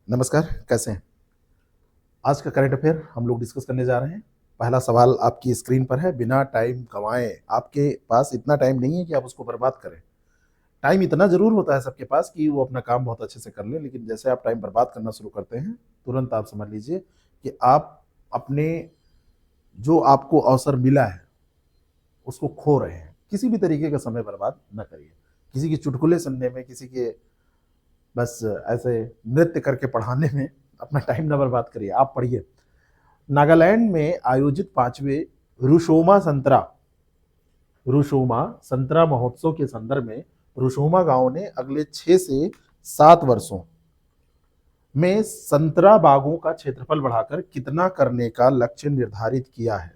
नमस्कार, कैसे हैं? आज का करंट अफेयर हम लोग डिस्कस करने जा रहे हैं। पहला सवाल आपकी स्क्रीन पर है, बिना टाइम गंवाए। आपके पास इतना टाइम नहीं है कि आप उसको बर्बाद करें। टाइम इतना ज़रूर होता है सबके पास कि वो अपना काम बहुत अच्छे से कर लें, लेकिन जैसे आप टाइम बर्बाद करना शुरू करते हैं, तुरंत आप समझ लीजिए कि आप अपने जो आपको अवसर मिला है, उसको खो रहे हैं। किसी भी तरीके का समय बर्बाद ना करिए। किसी के चुटकुले सुनने में, किसी के बस ऐसे नृत्य करके पढ़ाने में अपना टाइम ना बर्बाद करिए, आप पढ़िए। नागालैंड में आयोजित 5वें रुशोमा संतरा महोत्सव के संदर्भ में रुशोमा गांव ने अगले 6 से 7 वर्षों में संतरा बागों का क्षेत्रफल बढ़ाकर कितना करने का लक्ष्य निर्धारित किया है।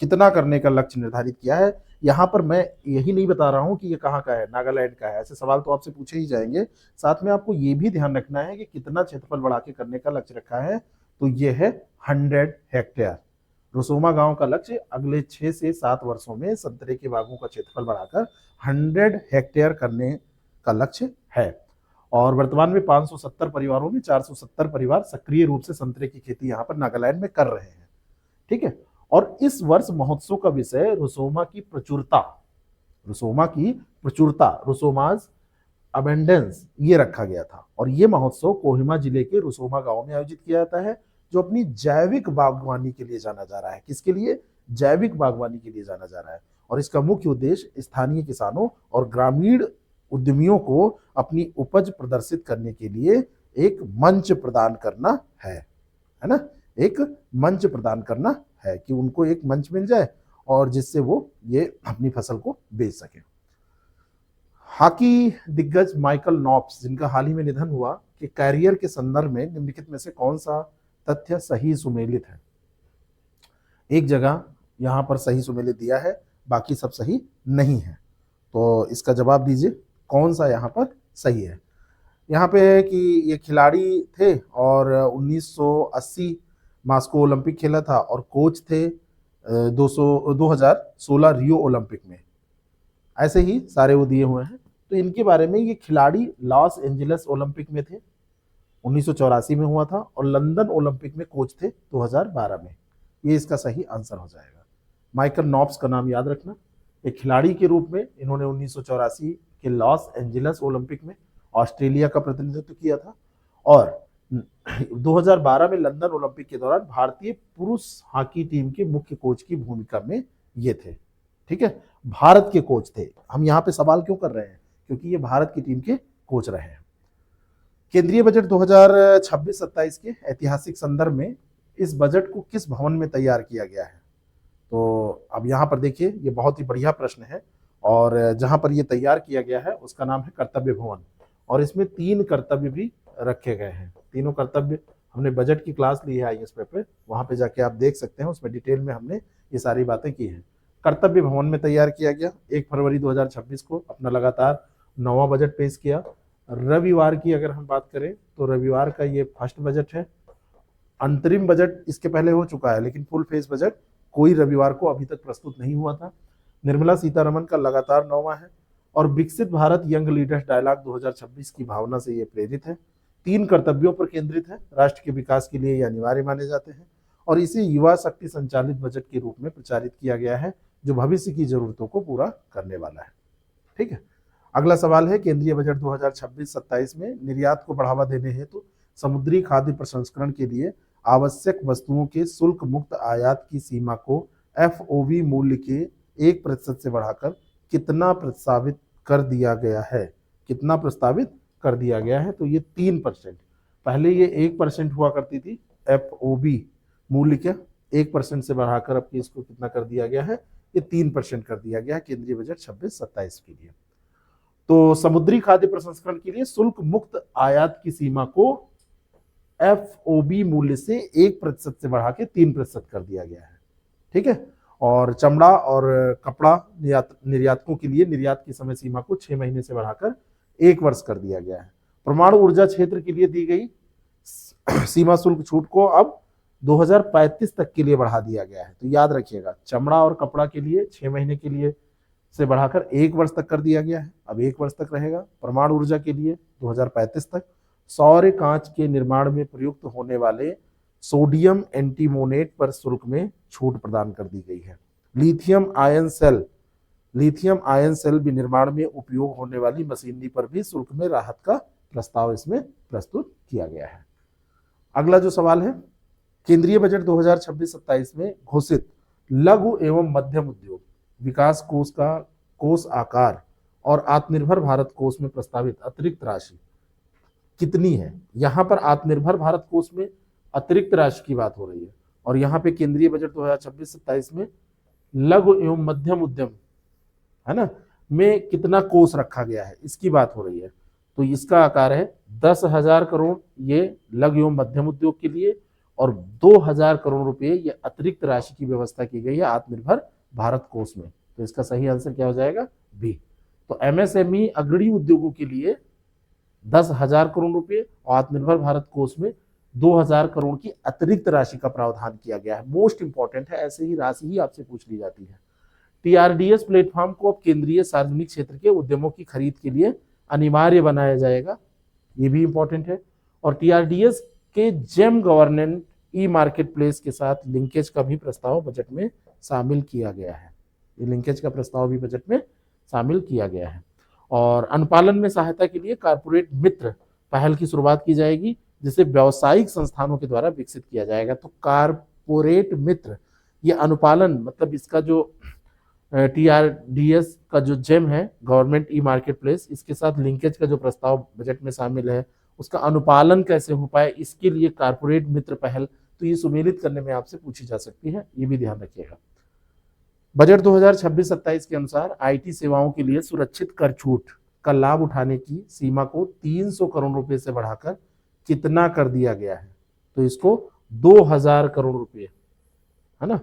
कितना करने का लक्ष्य निर्धारित किया है। यहाँ पर मैं यही नहीं बता रहा हूं कि ये कहाँ का है, नागालैंड का है। ऐसे सवाल तो आपसे पूछे ही जाएंगे। साथ में आपको ये भी ध्यान रखना है कि कितना क्षेत्रफल बढ़ा के करने का लक्ष्य रखा है। तो ये है 100 हेक्टेयर। रुसोमा गांव का लक्ष्य अगले 6 से 7 वर्षों में संतरे के बागों का क्षेत्रफल बढ़ाकर 100 हेक्टेयर करने का लक्ष्य है। और वर्तमान में 570 परिवारों में 470 परिवार सक्रिय रूप से संतरे की खेती यहाँ पर नागालैंड में कर रहे हैं। ठीक है। और इस वर्ष महोत्सव का विषय रुसोमाज अबेंडेंस ये रखा गया था। और ये महोत्सव कोहिमा जिले के रुसोमा गांव में आयोजित किया जाता है, जो अपनी जैविक बागवानी के लिए जाना जा रहा है। किसके लिए? जैविक बागवानी के लिए जाना जा रहा है। और इसका मुख्य उद्देश्य स्थानीय किसानों और ग्रामीण उद्यमियों को अपनी उपज प्रदर्शित करने के लिए एक मंच प्रदान करना है ना। एक मंच प्रदान करना है कि उनको एक मंच मिल जाए और जिससे वो ये अपनी फसल को बेच सके। हॉकी दिग्गज माइकल नॉप्स, जिनका हाल ही में निधन हुआ, कि कैरियर के संदर्भ में निम्नलिखित में से कौन सा तथ्य सही सुमेलित है। एक जगह यहां पर सही सुमेलित दिया है, बाकी सब सही नहीं है। तो इसका जवाब दीजिए, कौन सा यहां पर सही है। यहाँ पे है कि ये खिलाड़ी थे और 1980 मास्को ओलंपिक खेला था और कोच थे 2016 रियो ओलंपिक में। ऐसे ही सारे वो दिए हुए हैं। तो इनके बारे में, ये खिलाड़ी लॉस एंजलिस ओलंपिक में थे, 1984 में हुआ था, और लंदन ओलंपिक में कोच थे 2012 में। ये इसका सही आंसर हो जाएगा। माइकल नॉप्स का नाम याद रखना। एक खिलाड़ी के रूप में इन्होंने 1984 के लॉस एंजलिस ओलंपिक में ऑस्ट्रेलिया का प्रतिनिधित्व किया था, और 2012 में लंदन ओलंपिक के दौरान भारतीय पुरुष हॉकी टीम के मुख्य कोच की भूमिका में ये थे। ठीक है, भारत के कोच थे। हम यहाँ पे सवाल क्यों कर रहे हैं? क्योंकि ये भारत की टीम के कोच रहे हैं। केंद्रीय बजट 2026-27 के ऐतिहासिक संदर्भ में इस बजट को किस भवन में तैयार किया गया है? तो अब यहाँ पर देखिए, ये बहुत ही बढ़िया प्रश्न है। और जहां पर ये तैयार किया गया है उसका नाम है कर्तव्य भवन। और इसमें 3 कर्तव्य भी रखे गए हैं। तीनों कर्तव्य हमने बजट की क्लास ली है IAS पे, वहां पे जाके आप देख सकते हैं। उसमें डिटेल में हमने ये सारी बातें की हैं। कर्तव्य भवन में तैयार किया गया। 1 फरवरी 2026 को अपना लगातार 9वां बजट पेश किया। रविवार की अगर हम बात करें तो रविवार का ये फर्स्ट बजट है। अंतरिम बजट इसके पहले हो चुका है, लेकिन फुल फेज बजट कोई रविवार को अभी तक प्रस्तुत नहीं हुआ था। निर्मला सीतारमन का लगातार 9वां है। और विकसित भारत यंग लीडर्स डायलॉग 2026 की भावना से ये प्रेरित है। 3 कर्तव्यों पर केंद्रित है। राष्ट्र के विकास के लिए ये अनिवार्य माने जाते हैं। और इसे युवा शक्ति संचालित बजट के रूप में प्रचारित किया गया है, जो भविष्य की जरूरतों को पूरा करने वाला है। ठीक है। अगला सवाल है, केंद्रीय बजट 2026-27 में निर्यात को बढ़ावा देने हेतु समुद्री खाद्य प्रसंस्करण के लिए आवश्यक वस्तुओं के शुल्क मुक्त आयात की सीमा को FOB मूल्य के 1% से बढ़ाकर कितना प्रस्तावित कर दिया गया है? कितना प्रस्तावित कर दिया गया है? तो ये 3%। पहले ये 1% हुआ करती थी FOB मूल्य के, 1% से बढ़ाकर अब इसको कितना कर दिया गया है? ये 3% कर दिया गया है केंद्रीय बजट 26-27 के लिए। तो समुद्री खाद्य प्रसंस्करण के लिए शुल्क मुक्त आयात की सीमा को FOB मूल्य से 1% से बढ़ा के 3% कर दिया गया है। ठीक है। और चमड़ा और कपड़ा निर्यातकों के लिए निर्यात की समय सीमा को 6 महीने से बढ़ाकर 1 वर्ष कर दिया गया है। परमाणु ऊर्जा क्षेत्र के लिए दी गई सीमा शुल्क छूट को अब 2035 तक के लिए बढ़ा दिया गया है। तो याद रखिएगा, चमड़ा और कपड़ा के लिए 6 महीने के लिए से बढ़ाकर 1 वर्ष तक कर दिया गया है, अब 1 वर्ष तक रहेगा। परमाणु ऊर्जा के लिए 2035 तक। सौर कांच के निर्माण में प्रयुक्त होने वाले सोडियम एंटीमोनेट पर शुल्क में छूट प्रदान कर दी गई है। लिथियम आयन सेल भी निर्माण में उपयोग होने वाली मशीनरी पर भी शुल्क में राहत का प्रस्ताव इसमें प्रस्तुत किया गया है। अगला जो सवाल है, केंद्रीय बजट 2026-27 में घोषित लघु एवं मध्यम उद्योग विकास कोष का कोष आकार और आत्मनिर्भर भारत कोष में प्रस्तावित अतिरिक्त राशि कितनी है? यहां पर आत्मनिर्भर भारत कोष में अतिरिक्त राशि की बात हो रही है और यहाँ पे केंद्रीय बजट 2026-27 में लघु एवं मध्यम उद्यम है ना में कितना कोष रखा गया है इसकी बात हो रही है। तो इसका आकार है 10,000 करोड़ ये लघु एवं मध्यम उद्योग के लिए और 2,000 करोड़ रुपए ये अतिरिक्त राशि की व्यवस्था की गई है आत्मनिर्भर भारत कोष में। तो इसका सही आंसर क्या हो जाएगा? बी। तो एमएसएमई अग्रणी उद्योगों के लिए 10,000 करोड़ रुपए और आत्मनिर्भर भारत कोष में 2,000 करोड़ की अतिरिक्त राशि का प्रावधान किया गया है। मोस्ट इंपॉर्टेंट है, ऐसे ही राशि ही आपसे पूछ ली जाती है। टीआरडीएस प्लेटफॉर्म को अब केंद्रीय सार्वजनिक क्षेत्र के उद्यमों की खरीद के लिए अनिवार्य बनाया जाएगा, ये भी इंपॉर्टेंट है। और टीआरडीएस के जेम गवर्नेंट ई मार्केट प्लेस के साथ लिंकेज का भी प्रस्ताव बजट में शामिल किया गया है। ये लिंकेज का प्रस्ताव भी बजट में शामिल किया गया है। और अनुपालन में सहायता के लिए कारपोरेट मित्र पहल की शुरुआत की जाएगी जिसे व्यावसायिक संस्थानों के द्वारा विकसित किया जाएगा। तो कारपोरेट मित्र ये अनुपालन मतलब इसका जो टीआरडीएस का जो जेम है गवर्नमेंट ई मार्केट प्लेस इसके साथ लिंकेज का जो प्रस्ताव बजट में शामिल है उसका अनुपालन कैसे हो पाए इसके लिए कारपोरेट मित्र पहल तो ये सुमेलित करने में आपसे पूछी जा सकती है, ये भी ध्यान रखिएगा। बजट 2026-27 के अनुसार आईटी सेवाओं के लिए सुरक्षित कर छूट का लाभ उठाने की सीमा को 300 करोड़ रुपए से बढ़ाकर कितना कर दिया गया है? तो इसको 2,000 करोड़ रुपए है ना,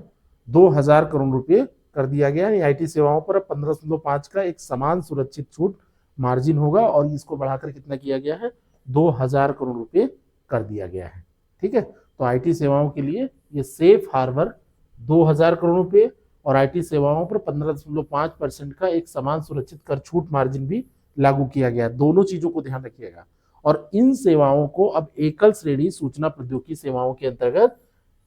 2,000 करोड़ रुपए कर दिया गया है। आईटी सेवाओं पर 15.5 का एक समान सुरक्षित छूट मार्जिन होगा और इसको बढ़ाकर कितना किया गया है? 2,000 करोड़ रुपए कर दिया गया है। ठीक है, तो आईटी सेवाओं के लिए ये सेफ हार्बर 2,000 करोड़ रुपए और आईटी सेवाओं पर 15.5% का एक समान सुरक्षित कर छूट मार्जिन भी लागू किया गया। दोनों चीजों को ध्यान रखिएगा। और इन सेवाओं को अब एकल श्रेणी सूचना प्रौद्योगिकी सेवाओं के अंतर्गत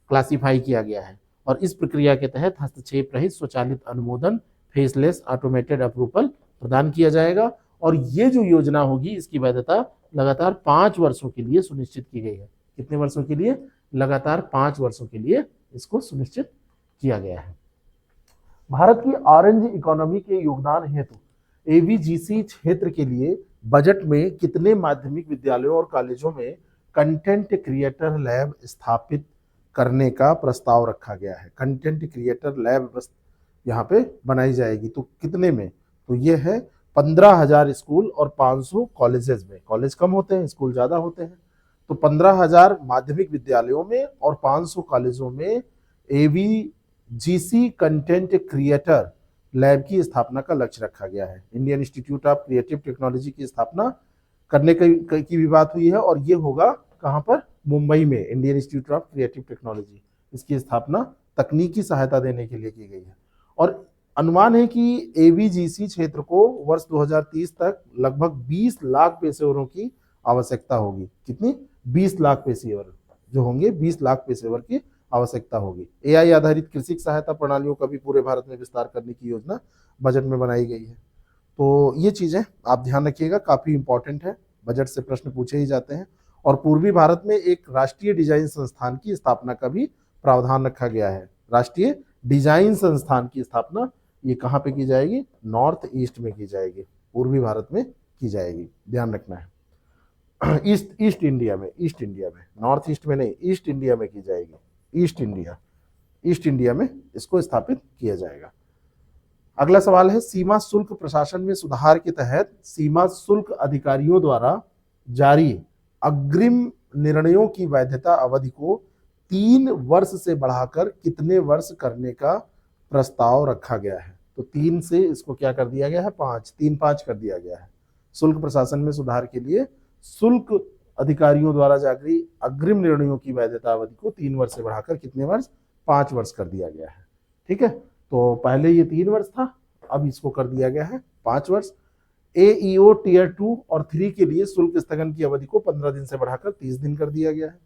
क्लासिफाई किया गया है और इस प्रक्रिया के तहत हस्तक्षेप रहित स्वचालित अनुमोदन फेसलेस ऑटोमेटेड अप्रूवल प्रदान किया जाएगा। और ये जो योजना होगी इसकी वैधता लगातार 5 वर्षों के लिए सुनिश्चित की गई है। कितने वर्षों के लिए? लगातार 5 वर्षों के लिए इसको सुनिश्चित किया गया है। भारत की ऑरेंज इकोनॉमी के योगदान हेतु एवीजीसी क्षेत्र के लिए बजट में कितने माध्यमिक विद्यालयों और कॉलेजों में कंटेंट क्रिएटर लैब स्थापित करने का प्रस्ताव रखा गया है? कंटेंट क्रिएटर लैब यहाँ पे बनाई जाएगी। तो कितने में? तो ये है 15,000 स्कूल और 500 कॉलेजेस में। कॉलेज कम होते हैं, स्कूल ज़्यादा होते हैं। तो 15,000 माध्यमिक विद्यालयों में और 500 कॉलेजों में एवीजीसी कंटेंट क्रिएटर लैब की स्थापना का लक्ष्य रखा गया है। Indian institute of creative technology की स्थापना करने की भी बात हुई है और ये होगा कहाँ पर? मुंबई में Indian institute of creative technology. इसकी स्थापना तकनीकी सहायता देने के लिए की गई है और अनुमान है कि एवीजीसी क्षेत्र को वर्ष 2030 तक लगभग 20 लाख पेशेवरों की आवश्यकता होगी। कितनी? 20 लाख पेशेवर जो होंगे, 20 लाख पेशेवर की आवश्यकता होगी। एआई आधारित कृषि सहायता प्रणालियों का भी पूरे भारत में विस्तार करने की योजना बजट में बनाई गई है। तो ये चीजें आप ध्यान रखिएगा, काफी इंपॉर्टेंट है, बजट से प्रश्न पूछे ही जाते हैं। और पूर्वी भारत में एक राष्ट्रीय डिजाइन संस्थान की स्थापना का भी प्रावधान रखा गया है। राष्ट्रीय डिजाइन संस्थान की स्थापना ये कहाँ पे की जाएगी? नॉर्थ ईस्ट में की जाएगी, पूर्वी भारत में की जाएगी, ध्यान रखना है। ईस्ट इंडिया में, नॉर्थ ईस्ट में नहीं, ईस्ट इंडिया में की जाएगी। ईस्ट इंडिया में इसको स्थापित किया जाएगा। अगला सवाल है, सीमा शुल्क प्रशासन में सुधार के तहत सीमा शुल्क अधिकारियों द्वारा जारी अग्रिम निर्णयों की वैधता अवधि को 3 वर्ष से बढ़ाकर कितने वर्ष करने का प्रस्ताव रखा गया है? तो 3 से इसको क्या कर दिया गया है? 5 कर दिया गया है। शुल्क प्रशासन में सुधार के लिए शुल्क अधिकारियों द्वारा जारी अग्रिम निर्णयों की वैधता अवधि को 3 वर्ष से बढ़ाकर कितने वर्ष? 5 वर्ष कर दिया गया है। ठीक है, तो पहले ये 3 वर्ष था, अब इसको कर दिया गया है 5 वर्ष। AEO टीयर 2 और 3 के लिए शुल्क स्थगन की अवधि को 15 दिन से बढ़ाकर 30 दिन कर दिया गया है।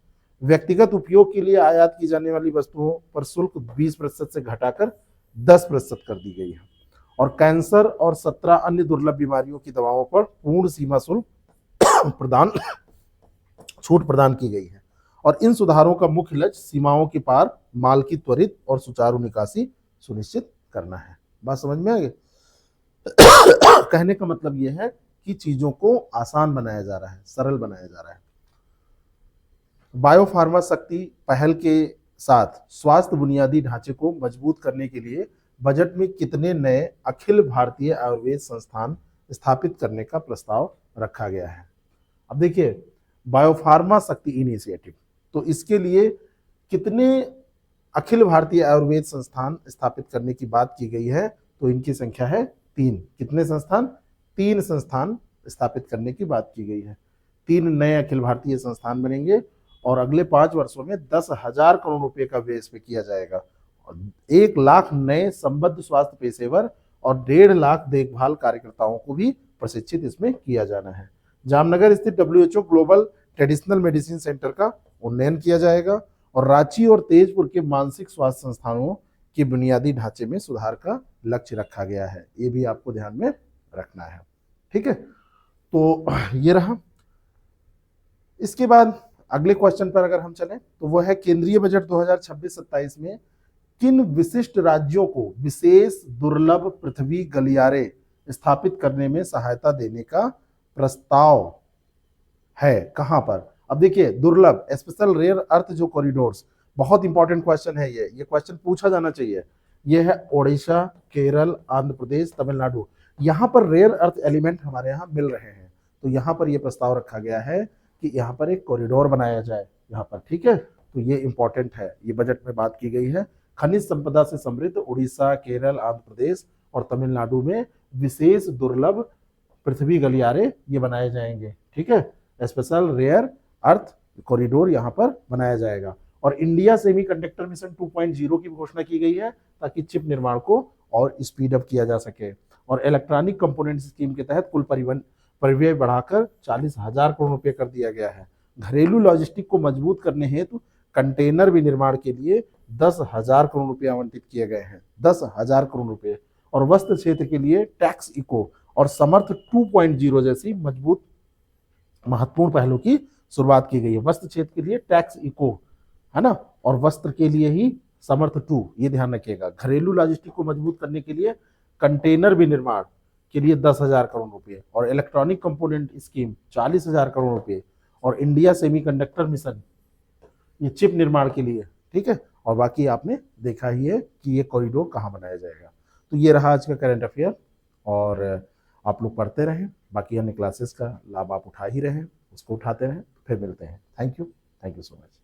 व्यक्तिगत उपयोग के लिए आयात की जाने वाली वस्तुओं पर शुल्क 20% से घटाकर 10% कर दी गई है। और कैंसर और 17 अन्य दुर्लभ बीमारियों की दवाओं पर पूर्ण सीमा शुल्क छूट प्रदान की गई है। और इन सुधारों का मुख्य लक्ष्य सीमाओं के पार माल की त्वरित और सुचारू निकासी सुनिश्चित करना है। बात समझ में आ गई? कहने का मतलब यह है कि चीजों को आसान बनाया जा रहा है, सरल बनाया जा रहा है। बायोफार्मा शक्ति पहल के साथ स्वास्थ्य बुनियादी ढांचे को मजबूत करने के लिए बजट में कितने नए अखिल भारतीय आयुर्वेद संस्थान स्थापित करने का प्रस्ताव रखा गया है? अब देखिए, बायोफार्मा शक्ति इनिशिएटिव, तो इसके लिए कितने अखिल भारतीय आयुर्वेद संस्थान स्थापित करने की बात की गई है? तो इनकी संख्या है 3। कितने संस्थान? 3 संस्थान स्थापित करने की बात की गई है। 3 नए अखिल भारतीय संस्थान बनेंगे और अगले 5 वर्षों में 10,000 करोड़ रुपए का व्यय इस पे किया जाएगा। 1 लाख नए संबद्ध स्वास्थ्य पेशेवर और 1.5 लाख देखभाल कार्यकर्ताओं को भी प्रशिक्षित इसमें किया जाना है। जामनगर स्थित WHO global traditional medicine centre का उन्नयन किया जाएगा और रांची और तेजपुर के मानसिक स्वास्थ्य संस्थानों के बुनियादी ढांचे में सुधार का लक्ष्य रखा गया है। ये भी आपको ध्यान में रखना है, ठीक है? तो ये रहा। इसके बाद अगले क्वेश्चन पर अगर हम चलें तो वो है केंद्रीय बजट 2026-27 में किन विशिष्ट राज्यों को विशेष दुर्लभ पृथ्वी गलियारे स्थापित करने में सहायता देने का प्रस्ताव है? कहां पर? अब देखिए, दुर्लभ स्पेशल रेयर अर्थ जो कॉरिडोर्स, बहुत इंपॉर्टेंट क्वेश्चन है ये क्वेश्चन पूछा जाना चाहिए। ये है ओडिशा, केरल, आंध्र प्रदेश, तमिलनाडु। यहाँ पर रेयर अर्थ एलिमेंट हमारे यहाँ मिल रहे हैं, तो यहाँ पर ये प्रस्ताव रखा गया है कि यहाँ पर एक कॉरिडोर बनाया जाए यहाँ पर, ठीक है? तो ये इंपॉर्टेंट है, ये बजट में बात की गई है। खनिज संपदा से समृद्ध उड़ीसा, केरल, आंध्र प्रदेश और तमिलनाडु में विशेष दुर्लभ पृथ्वी गलियारे ये बनाए जाएंगे, ठीक है? स्पेशल रेयर अर्थ कॉरिडोर यहाँ पर बनाया जाएगा। और इंडिया सेमीकंडक्टर मिशन 2.0 की घोषणा की गई है ताकि चिप निर्माण को और स्पीड अप किया जा सके। और इलेक्ट्रॉनिक कंपोनेंट स्कीम के तहत कुल परिव्यय बढ़ाकर 40,000 करोड़ रुपए कर दिया गया है। घरेलू लॉजिस्टिक को मजबूत करने हेतु कंटेनर विनिर्माण के लिए 10,000 करोड़ रुपए आवंटित किए गए हैं, 10,000 करोड़ रुपए। और वस्त्र क्षेत्र के लिए टैक्स इको और समर्थ 2.0 जैसी मजबूत महत्वपूर्ण पहलों की शुरुआत की गई है। वस्त्र क्षेत्र के लिए टैक्स इको, है ना, और वस्त्र के लिए ही समर्थ 2, ये ध्यान रखिएगा। घरेलू लॉजिस्टिक को मजबूत करने के लिए कंटेनर विनिर्माण के लिए 10,000 करोड़ रुपए और इलेक्ट्रॉनिक कंपोनेंट स्कीम 40,000 करोड़ रुपए और इंडिया सेमीकंडक्टर मिशन ये चिप निर्माण के लिए, ठीक है? और बाकी आपने देखा ही है कि ये कॉरिडोर कहाँ बनाया जाएगा। तो ये रहा आज का करंट अफेयर और आप लोग पढ़ते रहें, बाकी अन्य क्लासेस का लाभ आप उठा ही रहें, उसको उठाते रहें। फिर मिलते हैं। Thank you so much.